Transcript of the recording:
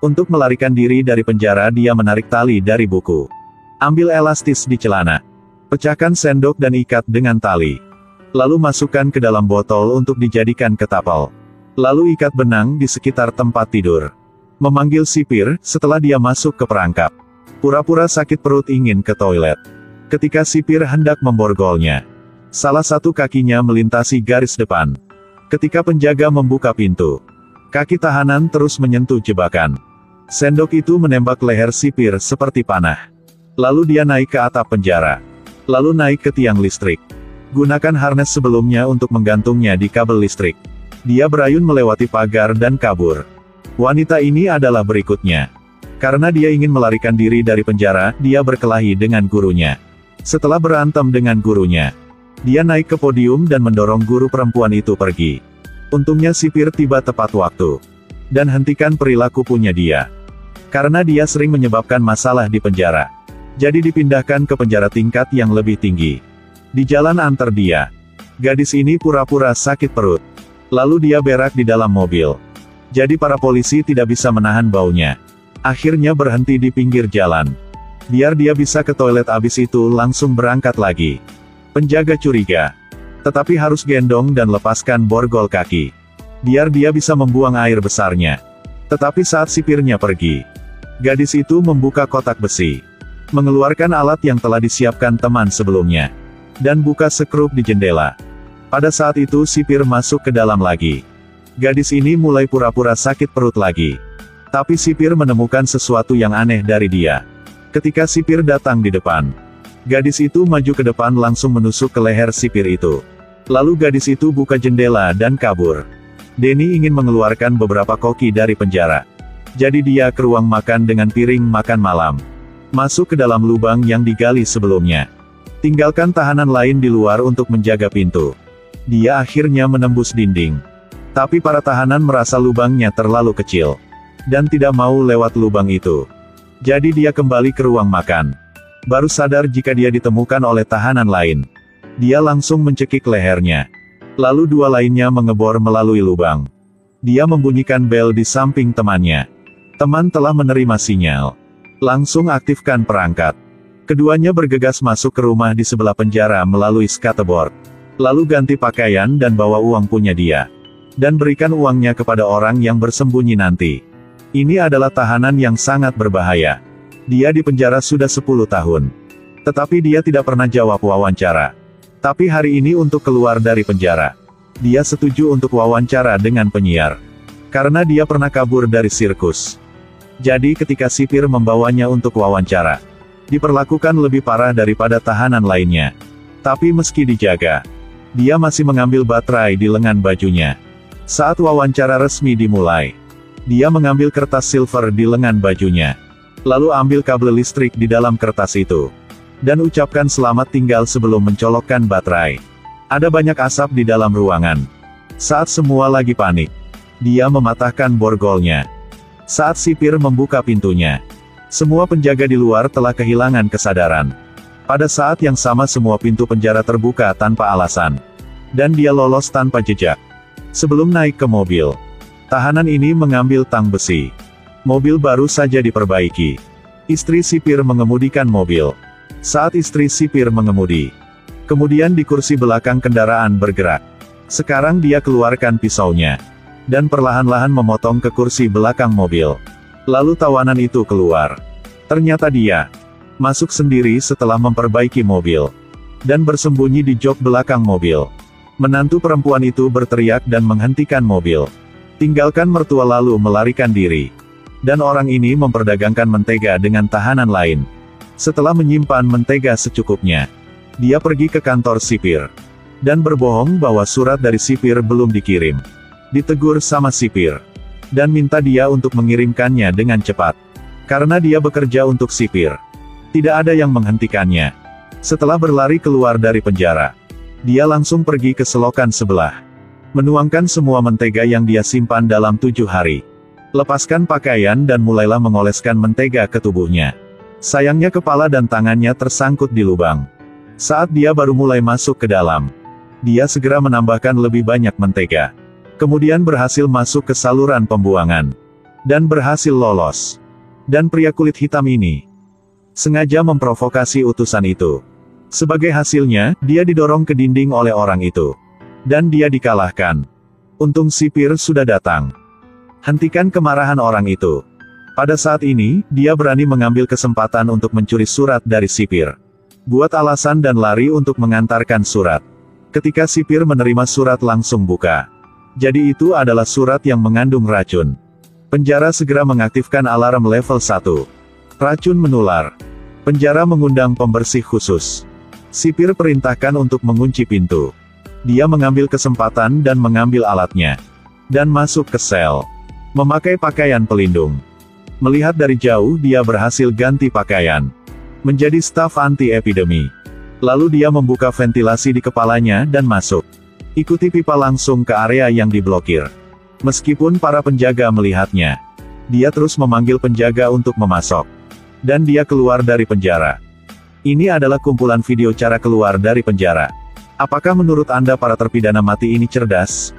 Untuk melarikan diri dari penjara, dia menarik tali dari buku. Ambil elastis di celana. Pecahkan sendok dan ikat dengan tali. Lalu masukkan ke dalam botol untuk dijadikan ketapel. Lalu ikat benang di sekitar tempat tidur. Memanggil sipir, setelah dia masuk ke perangkap. Pura-pura sakit perut ingin ke toilet. Ketika sipir hendak memborgolnya, salah satu kakinya melintasi garis depan. Ketika penjaga membuka pintu, kaki tahanan terus menyentuh jebakan. Sendok itu menembak leher sipir seperti panah. Lalu dia naik ke atap penjara. Lalu naik ke tiang listrik. Gunakan harness sebelumnya untuk menggantungnya di kabel listrik. Dia berayun melewati pagar dan kabur. Wanita ini adalah berikutnya. Karena dia ingin melarikan diri dari penjara, dia berkelahi dengan gurunya. Setelah berantem dengan gurunya, dia naik ke podium dan mendorong guru perempuan itu pergi. Untungnya sipir tiba tepat waktu. Dan hentikan perilaku punya dia. Karena dia sering menyebabkan masalah di penjara. Jadi dipindahkan ke penjara tingkat yang lebih tinggi. Di jalan antar dia, gadis ini pura-pura sakit perut. Lalu dia berak di dalam mobil. Jadi para polisi tidak bisa menahan baunya. Akhirnya berhenti di pinggir jalan. Biar dia bisa ke toilet, abis itu langsung berangkat lagi. Penjaga curiga. Tetapi harus gendong dan lepaskan borgol kaki. Biar dia bisa membuang air besarnya. Tetapi saat sipirnya pergi, gadis itu membuka kotak besi. Mengeluarkan alat yang telah disiapkan teman sebelumnya. Dan buka sekrup di jendela. Pada saat itu sipir masuk ke dalam lagi. Gadis ini mulai pura-pura sakit perut lagi. Tapi sipir menemukan sesuatu yang aneh dari dia. Ketika sipir datang di depan, gadis itu maju ke depan langsung menusuk ke leher sipir itu. Lalu gadis itu buka jendela dan kabur. Denny ingin mengeluarkan beberapa koki dari penjara. Jadi dia ke ruang makan dengan piring makan malam. Masuk ke dalam lubang yang digali sebelumnya. Tinggalkan tahanan lain di luar untuk menjaga pintu. Dia akhirnya menembus dinding. Tapi para tahanan merasa lubangnya terlalu kecil. Dan tidak mau lewat lubang itu. Jadi dia kembali ke ruang makan. Baru sadar jika dia ditemukan oleh tahanan lain. Dia langsung mencekik lehernya. Lalu dua lainnya mengebor melalui lubang. Dia membunyikan bel di samping temannya. Teman telah menerima sinyal. Langsung aktifkan perangkat. Keduanya bergegas masuk ke rumah di sebelah penjara melalui skateboard. Lalu ganti pakaian dan bawa uang punya dia. Dan berikan uangnya kepada orang yang bersembunyi nanti. Ini adalah tahanan yang sangat berbahaya. Dia dipenjara sudah 10 tahun. Tetapi dia tidak pernah jawab wawancara. Tapi hari ini untuk keluar dari penjara, dia setuju untuk wawancara dengan penyiar. Karena dia pernah kabur dari sirkus. Jadi ketika sipir membawanya untuk wawancara, diperlakukan lebih parah daripada tahanan lainnya. Tapi meski dijaga, dia masih mengambil baterai di lengan bajunya. Saat wawancara resmi dimulai, dia mengambil kertas silver di lengan bajunya. Lalu ambil kabel listrik di dalam kertas itu. Dan ucapkan selamat tinggal sebelum mencolokkan baterai. Ada banyak asap di dalam ruangan. Saat semua lagi panik, dia mematahkan borgolnya. Saat sipir membuka pintunya, semua penjaga di luar telah kehilangan kesadaran. Pada saat yang sama semua pintu penjara terbuka tanpa alasan. Dan dia lolos tanpa jejak. Sebelum naik ke mobil, tahanan ini mengambil tang besi. Mobil baru saja diperbaiki. Istri sipir mengemudikan mobil. Saat istri sipir mengemudi, kemudian di kursi belakang kendaraan bergerak. Sekarang dia keluarkan pisaunya. Dan perlahan-lahan memotong ke kursi belakang mobil. Lalu tawanan itu keluar. Ternyata dia masuk sendiri setelah memperbaiki mobil. Dan bersembunyi di jok belakang mobil. Menantu perempuan itu berteriak dan menghentikan mobil. Tinggalkan mertua lalu melarikan diri. Dan orang ini memperdagangkan mentega dengan tahanan lain. Setelah menyimpan mentega secukupnya, dia pergi ke kantor sipir. Dan berbohong bahwa surat dari sipir belum dikirim. Ditegur sama sipir. Dan minta dia untuk mengirimkannya dengan cepat. Karena dia bekerja untuk sipir. Tidak ada yang menghentikannya. Setelah berlari keluar dari penjara, dia langsung pergi ke selokan sebelah. Menuangkan semua mentega yang dia simpan dalam 7 hari. Lepaskan pakaian dan mulailah mengoleskan mentega ke tubuhnya. Sayangnya kepala dan tangannya tersangkut di lubang. Saat dia baru mulai masuk ke dalam, dia segera menambahkan lebih banyak mentega. Kemudian berhasil masuk ke saluran pembuangan. dan berhasil lolos. Dan pria kulit hitam ini sengaja memprovokasi utusan itu. Sebagai hasilnya, dia didorong ke dinding oleh orang itu. Dan dia dikalahkan. Untung sipir sudah datang. Hentikan kemarahan orang itu. Pada saat ini, dia berani mengambil kesempatan untuk mencuri surat dari sipir. Buat alasan dan lari untuk mengantarkan surat. Ketika sipir menerima surat langsung buka. Jadi itu adalah surat yang mengandung racun. Penjara segera mengaktifkan alarm level 1. Racun menular. Penjara mengundang pembersih khusus. Sipir perintahkan untuk mengunci pintu. Dia mengambil kesempatan dan mengambil alatnya. Dan masuk ke sel. Memakai pakaian pelindung. Melihat dari jauh dia berhasil ganti pakaian. Menjadi staf anti-epidemi. Lalu dia membuka ventilasi di kepalanya dan masuk. Ikuti pipa langsung ke area yang diblokir. Meskipun para penjaga melihatnya. Dia terus memanggil penjaga untuk memasok. Dan dia keluar dari penjara. Ini adalah kumpulan video cara keluar dari penjara. Apakah menurut Anda para terpidana mati ini cerdas?